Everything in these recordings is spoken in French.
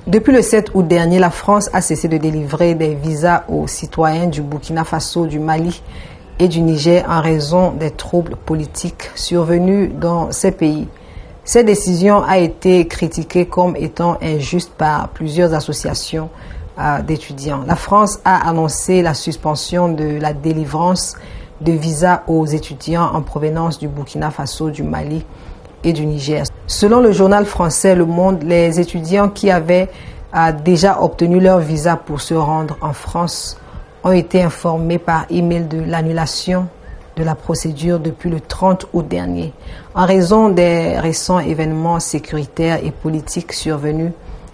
Depuis le 7 août dernier, la France a cessé de délivrer des visas aux citoyens du Burkina Faso, du Mali et du Niger en raison des troubles politiques survenus dans ces pays. Cette décision a été critiquée comme étant injuste par plusieurs associations d'étudiants. La France a annoncé la suspension de la délivrance de visas aux étudiants en provenance du Burkina Faso, du Mali et du Niger. Selon le journal français Le Monde, les étudiants qui avaient déjà obtenu leur visa pour se rendre en France ont été informés par email de l'annulation de la procédure depuis le 30 août dernier, en raison des récents événements sécuritaires et politiques survenus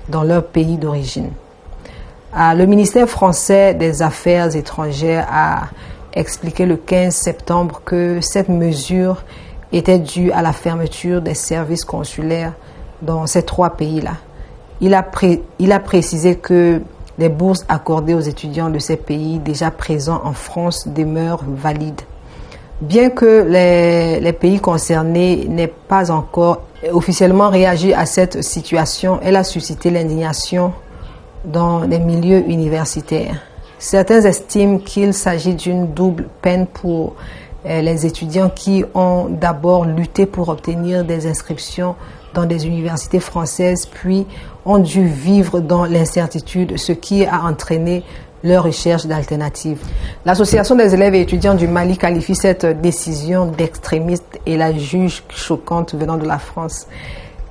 dans leur pays d'origine. Le ministère français des Affaires étrangères a expliqué le 15 septembre que cette mesure était due à la fermeture des services consulaires dans ces trois pays-là. Il a précisé que les bourses accordées aux étudiants de ces pays déjà présents en France demeurent valides. Bien que les pays concernés n'aient pas encore officiellement réagi à cette situation, elle a suscité l'indignation dans les milieux universitaires. Certains estiment qu'il s'agit d'une double peine pour les étudiants qui ont d'abord lutté pour obtenir des inscriptions dans des universités françaises, puis ont dû vivre dans l'incertitude, ce qui a entraîné leur recherche d'alternatives. L'Association des élèves et étudiants du Mali qualifie cette décision d'extrémiste et la juge choquante venant de la France.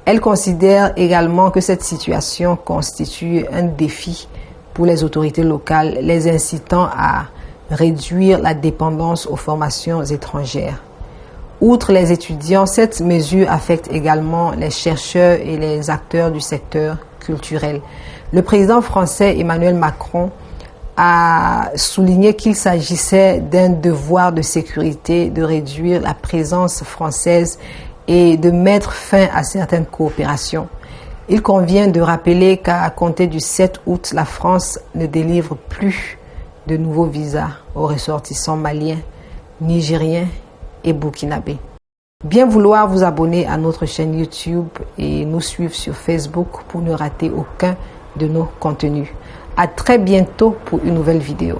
Elle considère également que cette situation constitue un défi pour les autorités locales, les incitant à réduire la dépendance aux formations étrangères. Outre les étudiants, cette mesure affecte également les chercheurs et les acteurs du secteur culturel. Le président français Emmanuel Macron a souligné qu'il s'agissait d'un devoir de sécurité de réduire la présence française et de mettre fin à certaines coopérations. Il convient de rappeler qu'à compter du 7 août, la France ne délivre plus de nouveaux visas aux ressortissants maliens, nigériens et burkinabés. Bien vouloir vous abonner à notre chaîne YouTube et nous suivre sur Facebook pour ne rater aucun de nos contenus. À très bientôt pour une nouvelle vidéo.